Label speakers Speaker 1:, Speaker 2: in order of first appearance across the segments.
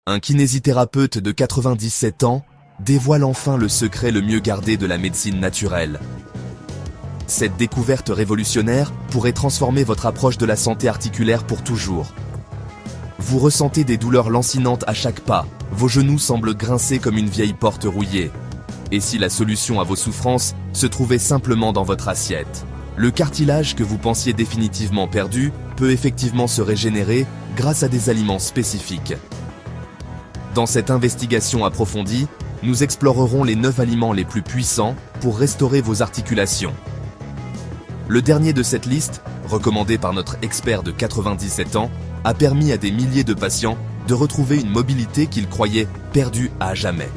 Speaker 1: Un kinésithérapeute de 97 ans dévoile enfin le secret le mieux gardé de la médecine naturelle. Cette découverte révolutionnaire pourrait transformer votre approche de la santé articulaire pour toujours. Vous ressentez des douleurs lancinantes à chaque pas, vos genoux semblent grincer comme une vieille porte rouillée. Et si la solution à vos souffrances se trouvait simplement dans votre assiette? Le cartilage que vous pensiez définitivement perdu peut effectivement se régénérer grâce à des aliments spécifiques. Dans cette investigation approfondie, nous explorerons les 9 aliments les plus puissants pour restaurer vos articulations. Le dernier de cette liste, recommandé par notre expert de 97 ans, a permis à des milliers de patients de retrouver une mobilité qu'ils croyaient perdue à jamais.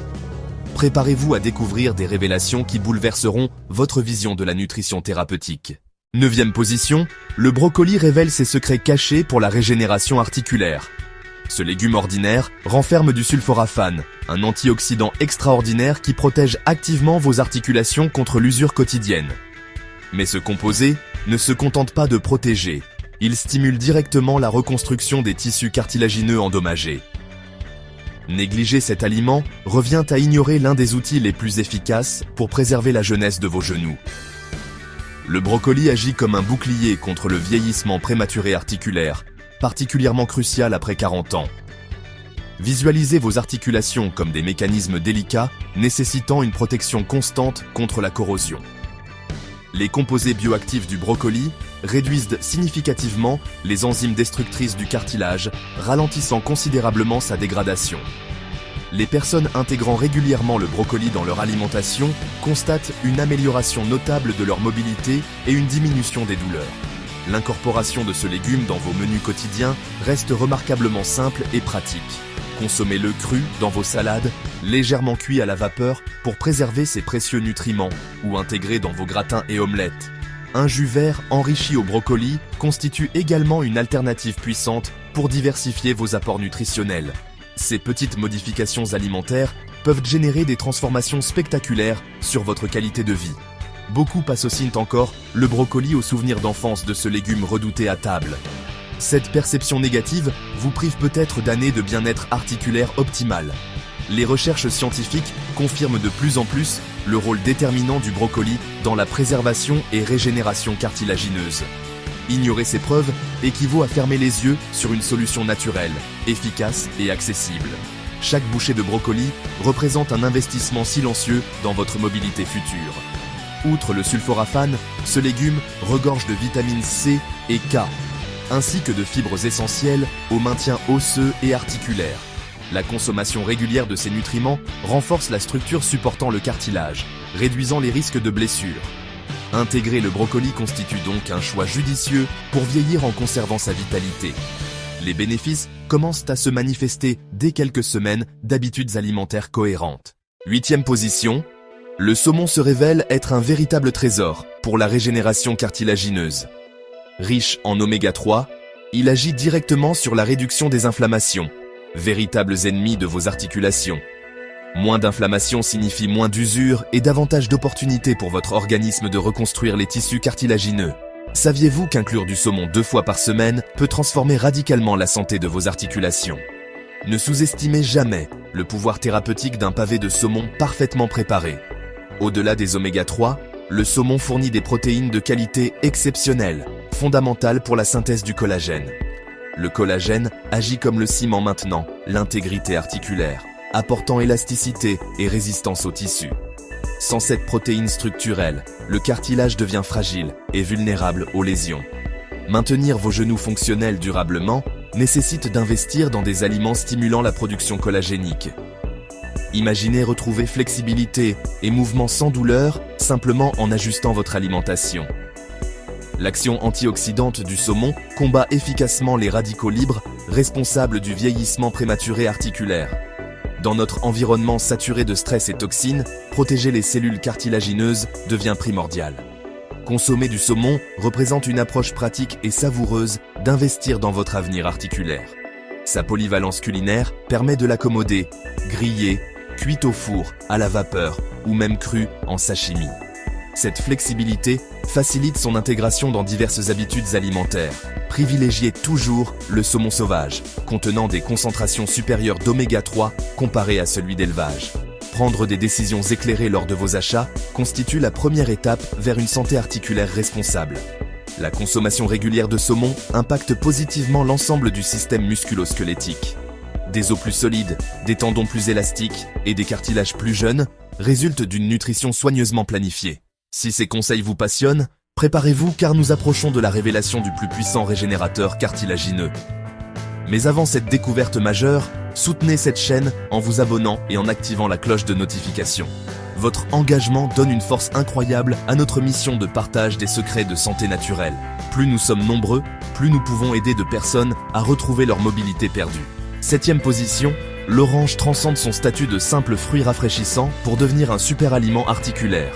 Speaker 1: Préparez-vous à découvrir des révélations qui bouleverseront votre vision de la nutrition thérapeutique. 9e position, le brocoli révèle ses secrets cachés pour la régénération articulaire. Ce légume ordinaire renferme du sulforaphane, un antioxydant extraordinaire qui protège activement vos articulations contre l'usure quotidienne. Mais ce composé ne se contente pas de protéger, il stimule directement la reconstruction des tissus cartilagineux endommagés. Négliger cet aliment revient à ignorer l'un des outils les plus efficaces pour préserver la jeunesse de vos genoux. Le brocoli agit comme un bouclier contre le vieillissement prématuré articulaire, particulièrement crucial après 40 ans. Visualisez vos articulations comme des mécanismes délicats nécessitant une protection constante contre la corrosion. Les composés bioactifs du brocoli réduisent significativement les enzymes destructrices du cartilage, ralentissant considérablement sa dégradation. Les personnes intégrant régulièrement le brocoli dans leur alimentation constatent une amélioration notable de leur mobilité et une diminution des douleurs. L'incorporation de ce légume dans vos menus quotidiens reste remarquablement simple et pratique. Consommez-le cru dans vos salades, légèrement cuit à la vapeur pour préserver ses précieux nutriments ou intégré dans vos gratins et omelettes. Un jus vert enrichi au brocoli constitue également une alternative puissante pour diversifier vos apports nutritionnels. Ces petites modifications alimentaires peuvent générer des transformations spectaculaires sur votre qualité de vie. Beaucoup associent encore le brocoli au souvenir d'enfance de ce légume redouté à table. Cette perception négative vous prive peut-être d'années de bien-être articulaire optimal. Les recherches scientifiques confirment de plus en plus le rôle déterminant du brocoli dans la préservation et régénération cartilagineuse. Ignorer ces preuves équivaut à fermer les yeux sur une solution naturelle, efficace et accessible. Chaque bouchée de brocoli représente un investissement silencieux dans votre mobilité future. Outre le sulforaphane, ce légume regorge de vitamines C et K, ainsi que de fibres essentielles au maintien osseux et articulaire. La consommation régulière de ces nutriments renforce la structure supportant le cartilage, réduisant les risques de blessures. Intégrer le brocoli constitue donc un choix judicieux pour vieillir en conservant sa vitalité. Les bénéfices commencent à se manifester dès quelques semaines d'habitudes alimentaires cohérentes. 8e position, le saumon se révèle être un véritable trésor pour la régénération cartilagineuse. Riche en oméga 3, il agit directement sur la réduction des inflammations, véritables ennemis de vos articulations. Moins d'inflammation signifie moins d'usure et davantage d'opportunités pour votre organisme de reconstruire les tissus cartilagineux. Saviez-vous qu'inclure du saumon 2 fois par semaine peut transformer radicalement la santé de vos articulations? Ne sous-estimez jamais le pouvoir thérapeutique d'un pavé de saumon parfaitement préparé. Au-delà des oméga 3, le saumon fournit des protéines de qualité exceptionnelle, fondamentales pour la synthèse du collagène. Le collagène agit comme le ciment maintenant l'intégrité articulaire, apportant élasticité et résistance aux tissus. Sans cette protéine structurelle, le cartilage devient fragile et vulnérable aux lésions. Maintenir vos genoux fonctionnels durablement nécessite d'investir dans des aliments stimulant la production collagénique. Imaginez retrouver flexibilité et mouvement sans douleur simplement en ajustant votre alimentation. L'action antioxydante du saumon combat efficacement les radicaux libres responsables du vieillissement prématuré articulaire. Dans notre environnement saturé de stress et toxines, protéger les cellules cartilagineuses devient primordial. Consommer du saumon représente une approche pratique et savoureuse d'investir dans votre avenir articulaire. Sa polyvalence culinaire permet de l'accommoder, grillé, cuit au four, à la vapeur ou même cru en sashimi. Cette flexibilité facilite son intégration dans diverses habitudes alimentaires. Privilégiez toujours le saumon sauvage, contenant des concentrations supérieures d'oméga 3 comparées à celui d'élevage. Prendre des décisions éclairées lors de vos achats constitue la première étape vers une santé articulaire responsable. La consommation régulière de saumon impacte positivement l'ensemble du système musculo-squelettique. Des os plus solides, des tendons plus élastiques et des cartilages plus jeunes résultent d'une nutrition soigneusement planifiée. Si ces conseils vous passionnent, préparez-vous car nous approchons de la révélation du plus puissant régénérateur cartilagineux. Mais avant cette découverte majeure, soutenez cette chaîne en vous abonnant et en activant la cloche de notification. Votre engagement donne une force incroyable à notre mission de partage des secrets de santé naturelle. Plus nous sommes nombreux, plus nous pouvons aider de personnes à retrouver leur mobilité perdue. 7e position, l'orange transcende son statut de simple fruit rafraîchissant pour devenir un super aliment articulaire.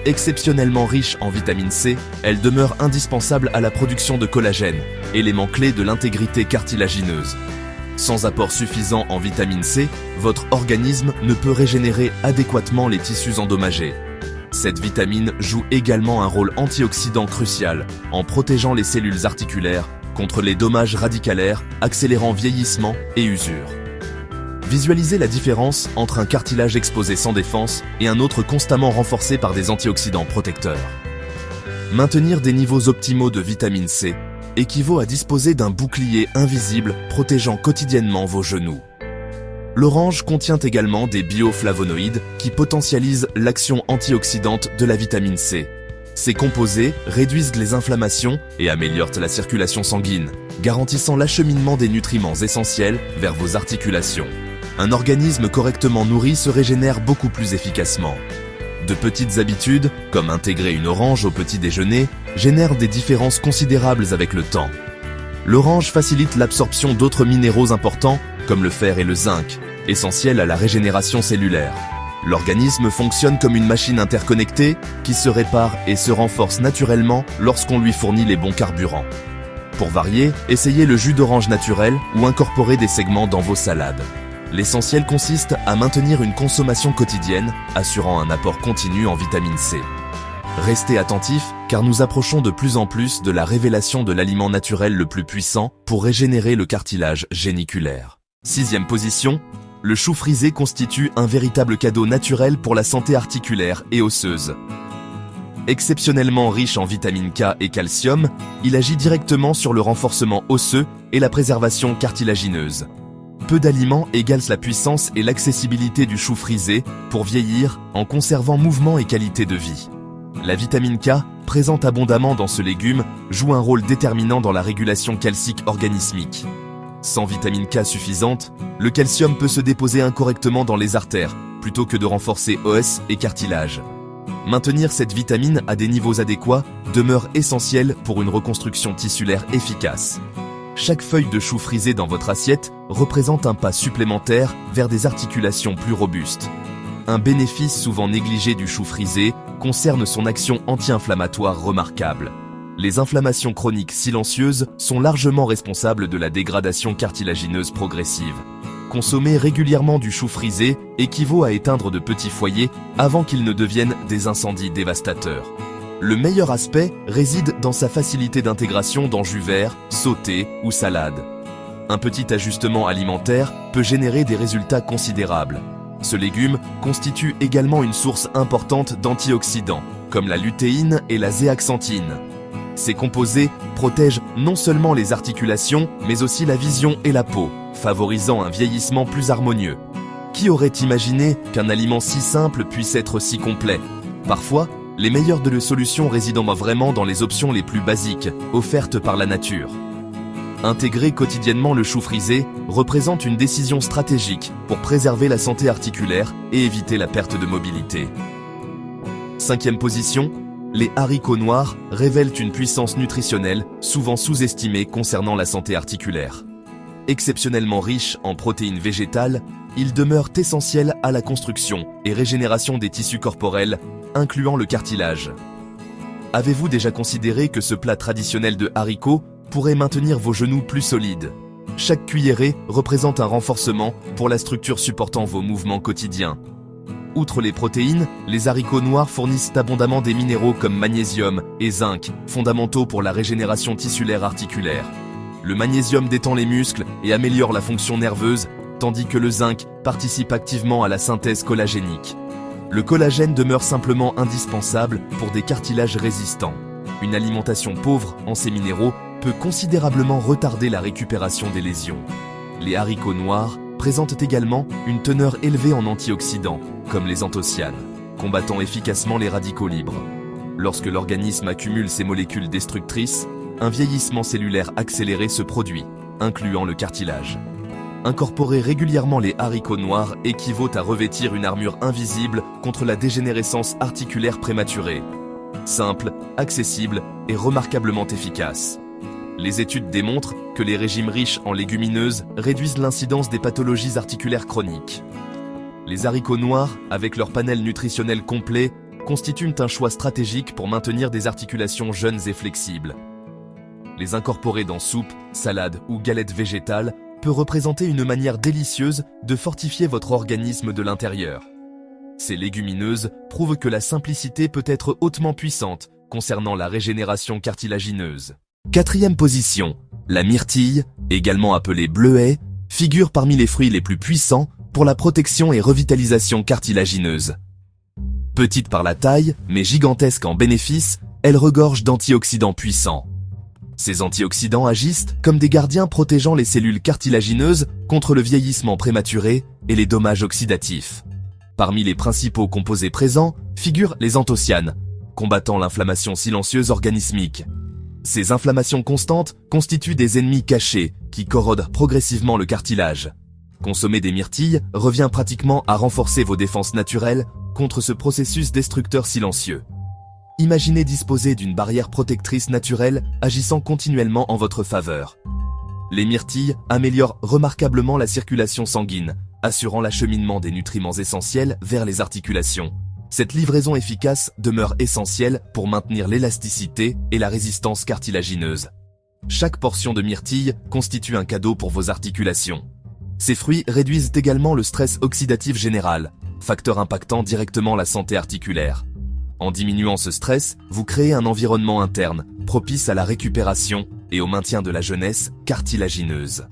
Speaker 1: Exceptionnellement riche en vitamine C, elle demeure indispensable à la production de collagène, élément clé de l'intégrité cartilagineuse. Sans apport suffisant en vitamine C, votre organisme ne peut régénérer adéquatement les tissus endommagés. Cette vitamine joue également un rôle antioxydant crucial en protégeant les cellules articulaires contre les dommages radicalaires, accélérant vieillissement et usure. Visualisez la différence entre un cartilage exposé sans défense et un autre constamment renforcé par des antioxydants protecteurs. Maintenir des niveaux optimaux de vitamine C équivaut à disposer d'un bouclier invisible protégeant quotidiennement vos genoux. L'orange contient également des bioflavonoïdes qui potentialisent l'action antioxydante de la vitamine C. Ces composés réduisent les inflammations et améliorent la circulation sanguine, garantissant l'acheminement des nutriments essentiels vers vos articulations. Un organisme correctement nourri se régénère beaucoup plus efficacement. De petites habitudes, comme intégrer une orange au petit déjeuner, génèrent des différences considérables avec le temps. L'orange facilite l'absorption d'autres minéraux importants, comme le fer et le zinc, essentiels à la régénération cellulaire. L'organisme fonctionne comme une machine interconnectée qui se répare et se renforce naturellement lorsqu'on lui fournit les bons carburants. Pour varier, essayez le jus d'orange naturel ou incorporez des segments dans vos salades. L'essentiel consiste à maintenir une consommation quotidienne, assurant un apport continu en vitamine C. Restez attentifs, car nous approchons de plus en plus de la révélation de l'aliment naturel le plus puissant pour régénérer le cartilage géniculaire. 6e position, le chou frisé constitue un véritable cadeau naturel pour la santé articulaire et osseuse. Exceptionnellement riche en vitamine K et calcium, il agit directement sur le renforcement osseux et la préservation cartilagineuse. Peu d'aliments égalent la puissance et l'accessibilité du chou frisé pour vieillir en conservant mouvement et qualité de vie. La vitamine K, présente abondamment dans ce légume, joue un rôle déterminant dans la régulation calcique organismique. Sans vitamine K suffisante, le calcium peut se déposer incorrectement dans les artères, plutôt que de renforcer os et cartilage. Maintenir cette vitamine à des niveaux adéquats demeure essentiel pour une reconstruction tissulaire efficace. Chaque feuille de chou frisé dans votre assiette représente un pas supplémentaire vers des articulations plus robustes. Un bénéfice souvent négligé du chou frisé concerne son action anti-inflammatoire remarquable. Les inflammations chroniques silencieuses sont largement responsables de la dégradation cartilagineuse progressive. Consommer régulièrement du chou frisé équivaut à éteindre de petits foyers avant qu'ils ne deviennent des incendies dévastateurs. Le meilleur aspect réside dans sa facilité d'intégration dans jus vert, sauté ou salade. Un petit ajustement alimentaire peut générer des résultats considérables. Ce légume constitue également une source importante d'antioxydants, comme la lutéine et la zéaxanthine. Ces composés protègent non seulement les articulations, mais aussi la vision et la peau, favorisant un vieillissement plus harmonieux. Qui aurait imaginé qu'un aliment si simple puisse être si complet? Parfois, les meilleures de les solutions résident vraiment dans les options les plus basiques, offertes par la nature. Intégrer quotidiennement le chou frisé représente une décision stratégique pour préserver la santé articulaire et éviter la perte de mobilité. 5e position, les haricots noirs révèlent une puissance nutritionnelle souvent sous-estimée concernant la santé articulaire. Exceptionnellement riches en protéines végétales, ils demeurent essentiels à la construction et régénération des tissus corporels, incluant le cartilage. Avez-vous déjà considéré que ce plat traditionnel de haricots pourrait maintenir vos genoux plus solides? Chaque cuillerée représente un renforcement pour la structure supportant vos mouvements quotidiens. Outre les protéines, les haricots noirs fournissent abondamment des minéraux comme magnésium et zinc, fondamentaux pour la régénération tissulaire articulaire. Le magnésium détend les muscles et améliore la fonction nerveuse, tandis que le zinc participe activement à la synthèse collagénique. Le collagène demeure simplement indispensable pour des cartilages résistants. Une alimentation pauvre en ces minéraux peut considérablement retarder la récupération des lésions. Les haricots noirs présentent également une teneur élevée en antioxydants, comme les anthocyanes, combattant efficacement les radicaux libres. Lorsque l'organisme accumule ces molécules destructrices, un vieillissement cellulaire accéléré se produit, incluant le cartilage. Incorporer régulièrement les haricots noirs équivaut à revêtir une armure invisible contre la dégénérescence articulaire prématurée. Simple, accessible et remarquablement efficace. Les études démontrent que les régimes riches en légumineuses réduisent l'incidence des pathologies articulaires chroniques. Les haricots noirs, avec leur panel nutritionnel complet, constituent un choix stratégique pour maintenir des articulations jeunes et flexibles. Les incorporer dans soupe, salade ou galettes végétales peut représenter une manière délicieuse de fortifier votre organisme de l'intérieur. Ces légumineuses prouvent que la simplicité peut être hautement puissante concernant la régénération cartilagineuse. Quatrième position, la myrtille, également appelée bleuet, figure parmi les fruits les plus puissants pour la protection et revitalisation cartilagineuse. Petite par la taille, mais gigantesque en bénéfices, elle regorge d'antioxydants puissants. Ces antioxydants agissent comme des gardiens protégeant les cellules cartilagineuses contre le vieillissement prématuré et les dommages oxydatifs. Parmi les principaux composés présents figurent les anthocyanes, combattant l'inflammation silencieuse organismique. Ces inflammations constantes constituent des ennemis cachés qui corrodent progressivement le cartilage. Consommer des myrtilles revient pratiquement à renforcer vos défenses naturelles contre ce processus destructeur silencieux. Imaginez disposer d'une barrière protectrice naturelle agissant continuellement en votre faveur. Les myrtilles améliorent remarquablement la circulation sanguine, assurant l'acheminement des nutriments essentiels vers les articulations. Cette livraison efficace demeure essentielle pour maintenir l'élasticité et la résistance cartilagineuse. Chaque portion de myrtille constitue un cadeau pour vos articulations. Ces fruits réduisent également le stress oxydatif général, facteur impactant directement la santé articulaire. En diminuant ce stress, vous créez un environnement interne, propice à la récupération et au maintien de la jeunesse cartilagineuse.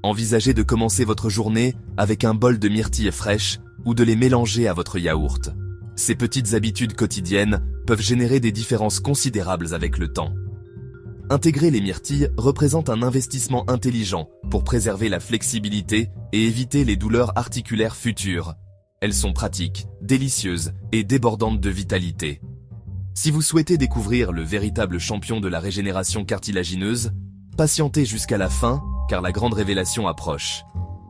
Speaker 1: Envisagez de commencer votre journée avec un bol de myrtilles fraîches ou de les mélanger à votre yaourt. Ces petites habitudes quotidiennes peuvent générer des différences considérables avec le temps. Intégrer les myrtilles représente un investissement intelligent pour préserver la flexibilité et éviter les douleurs articulaires futures. Elles sont pratiques, délicieuses et débordantes de vitalité. Si vous souhaitez découvrir le véritable champion de la régénération cartilagineuse, patientez jusqu'à la fin, car la grande révélation approche.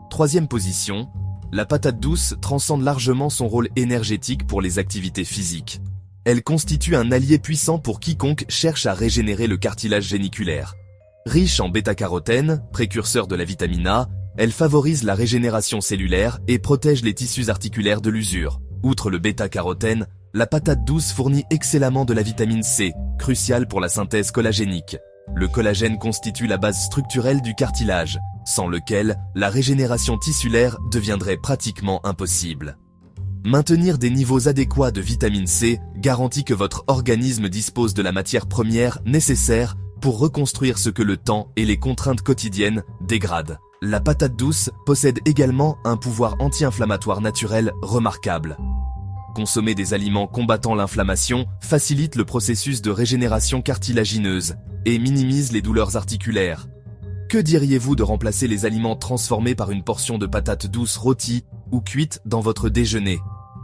Speaker 1: Troisième position, la patate douce transcende largement son rôle énergétique pour les activités physiques. Elle constitue un allié puissant pour quiconque cherche à régénérer le cartilage géniculaire. Riche en bêta-carotène, précurseur de la vitamine A, elle favorise la régénération cellulaire et protège les tissus articulaires de l'usure. Outre le bêta-carotène, la patate douce fournit excellemment de la vitamine C, cruciale pour la synthèse collagénique. Le collagène constitue la base structurelle du cartilage, sans lequel la régénération tissulaire deviendrait pratiquement impossible. Maintenir des niveaux adéquats de vitamine C garantit que votre organisme dispose de la matière première nécessaire pour reconstruire ce que le temps et les contraintes quotidiennes dégradent. La patate douce possède également un pouvoir anti-inflammatoire naturel remarquable. Consommer des aliments combattant l'inflammation facilite le processus de régénération cartilagineuse et minimise les douleurs articulaires. Que diriez-vous de remplacer les aliments transformés par une portion de patate douce rôtie ou cuite dans votre déjeuner?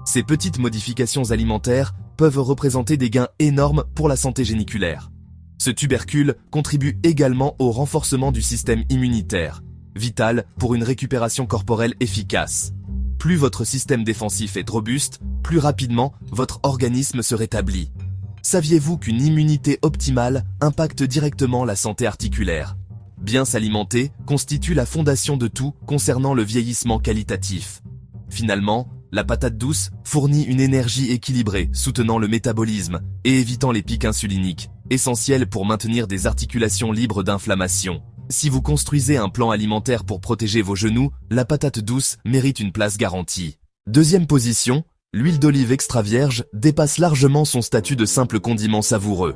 Speaker 1: Ces petites modifications alimentaires peuvent représenter des gains énormes pour la santé géniculaire. Ce tubercule contribue également au renforcement du système immunitaire, vital pour une récupération corporelle efficace. Plus votre système défensif est robuste, plus rapidement votre organisme se rétablit. Saviez-vous qu'une immunité optimale impacte directement la santé articulaire? Bien s'alimenter constitue la fondation de tout concernant le vieillissement qualitatif. Finalement, la patate douce fournit une énergie équilibrée, soutenant le métabolisme et évitant les pics insuliniques, essentiels pour maintenir des articulations libres d'inflammation. Si vous construisez un plan alimentaire pour protéger vos genoux, la patate douce mérite une place garantie. Deuxième position, L'huile d'olive extra vierge dépasse largement son statut de simple condiment savoureux.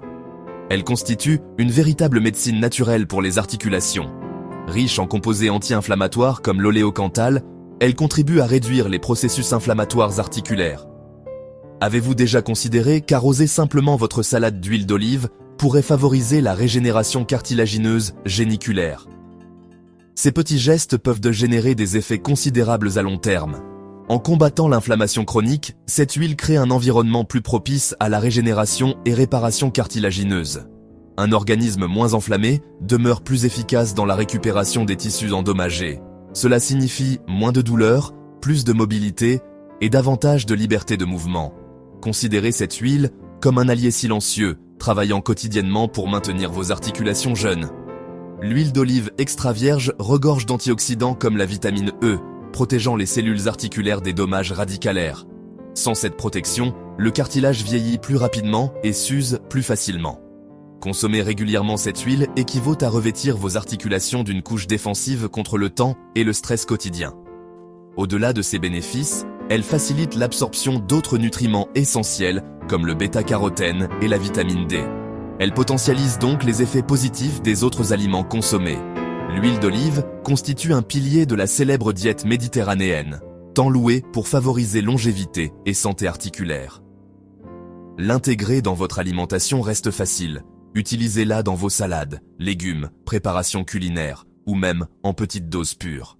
Speaker 1: Elle constitue une véritable médecine naturelle pour les articulations. Riche en composés anti-inflammatoires comme l'oléocanthal, elle contribue à réduire les processus inflammatoires articulaires. Avez-vous déjà considéré qu'arroser simplement votre salade d'huile d'olive pourrait favoriser la régénération cartilagineuse géniculaire? Ces petits gestes peuvent générer des effets considérables à long terme. En combattant l'inflammation chronique, cette huile crée un environnement plus propice à la régénération et réparation cartilagineuse. Un organisme moins enflammé demeure plus efficace dans la récupération des tissus endommagés. Cela signifie moins de douleur, plus de mobilité et davantage de liberté de mouvement. Considérez cette huile comme un allié silencieux, travaillant quotidiennement pour maintenir vos articulations jeunes. L'huile d'olive extra vierge regorge d'antioxydants comme la vitamine E, protégeant les cellules articulaires des dommages radicalaires. Sans cette protection, le cartilage vieillit plus rapidement et s'use plus facilement. Consommer régulièrement cette huile équivaut à revêtir vos articulations d'une couche défensive contre le temps et le stress quotidien. Au-delà de ses bénéfices, elle facilite l'absorption d'autres nutriments essentiels comme le bêta-carotène et la vitamine D. Elle potentialise donc les effets positifs des autres aliments consommés. L'huile d'olive constitue un pilier de la célèbre diète méditerranéenne, tant louée pour favoriser longévité et santé articulaire. L'intégrer dans votre alimentation reste facile. Utilisez-la dans vos salades, légumes, préparations culinaires ou même en petites doses pures.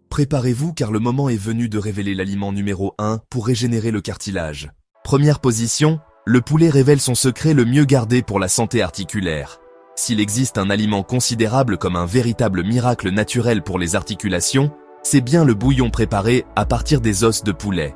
Speaker 1: Préparez-vous car le moment est venu de révéler l'aliment numéro 1 pour régénérer le cartilage. Première position, le poulet révèle son secret le mieux gardé pour la santé articulaire. S'il existe un aliment considérable comme un véritable miracle naturel pour les articulations, c'est bien le bouillon préparé à partir des os de poulet.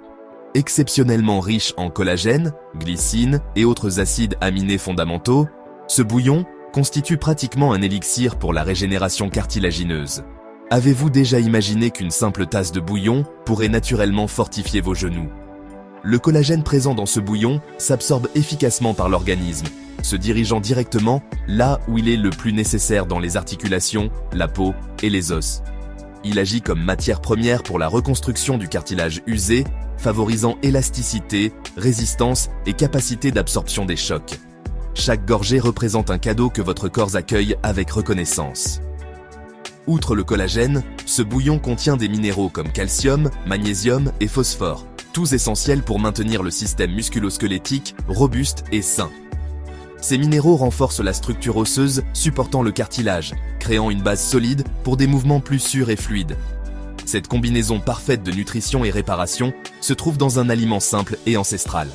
Speaker 1: Exceptionnellement riche en collagène, glycine et autres acides aminés fondamentaux, ce bouillon constitue pratiquement un élixir pour la régénération cartilagineuse. Avez-vous déjà imaginé qu'une simple tasse de bouillon pourrait naturellement fortifier vos genoux? Le collagène présent dans ce bouillon s'absorbe efficacement par l'organisme, se dirigeant directement là où il est le plus nécessaire dans les articulations, la peau et les os. Il agit comme matière première pour la reconstruction du cartilage usé, favorisant élasticité, résistance et capacité d'absorption des chocs. Chaque gorgée représente un cadeau que votre corps accueille avec reconnaissance. Outre le collagène, ce bouillon contient des minéraux comme calcium, magnésium et phosphore, tous essentiels pour maintenir le système musculo-squelettique robuste et sain. Ces minéraux renforcent la structure osseuse supportant le cartilage, créant une base solide pour des mouvements plus sûrs et fluides. Cette combinaison parfaite de nutrition et réparation se trouve dans un aliment simple et ancestral.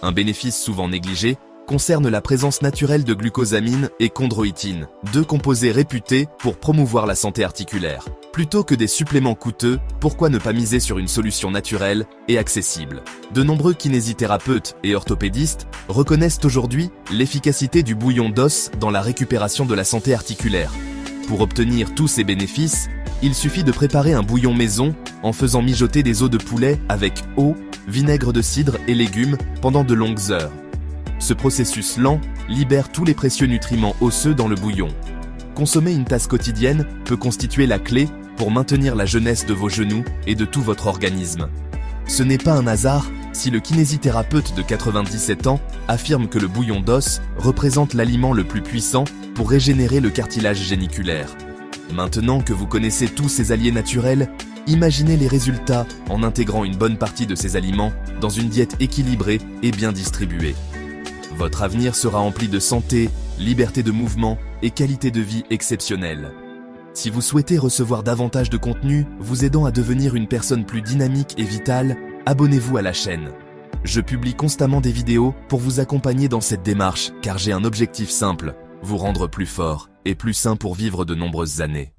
Speaker 1: Un bénéfice souvent négligé concerne la présence naturelle de glucosamine et chondroïtine, deux composés réputés pour promouvoir la santé articulaire. Plutôt que des suppléments coûteux, pourquoi ne pas miser sur une solution naturelle et accessible? De nombreux kinésithérapeutes et orthopédistes reconnaissent aujourd'hui l'efficacité du bouillon d'os dans la récupération de la santé articulaire. Pour obtenir tous ces bénéfices, il suffit de préparer un bouillon maison en faisant mijoter des os de poulet avec eau, vinaigre de cidre et légumes pendant de longues heures. Ce processus lent libère tous les précieux nutriments osseux dans le bouillon. Consommer une tasse quotidienne peut constituer la clé pour maintenir la jeunesse de vos genoux et de tout votre organisme. Ce n'est pas un hasard si le kinésithérapeute de 97 ans affirme que le bouillon d'os représente l'aliment le plus puissant pour régénérer le cartilage géniculaire. Maintenant que vous connaissez tous ces alliés naturels, imaginez les résultats en intégrant une bonne partie de ces aliments dans une diète équilibrée et bien distribuée. Votre avenir sera empli de santé, liberté de mouvement et qualité de vie exceptionnelle. Si vous souhaitez recevoir davantage de contenu vous aidant à devenir une personne plus dynamique et vitale, abonnez-vous à la chaîne. Je publie constamment des vidéos pour vous accompagner dans cette démarche car j'ai un objectif simple, vous rendre plus fort et plus sain pour vivre de nombreuses années.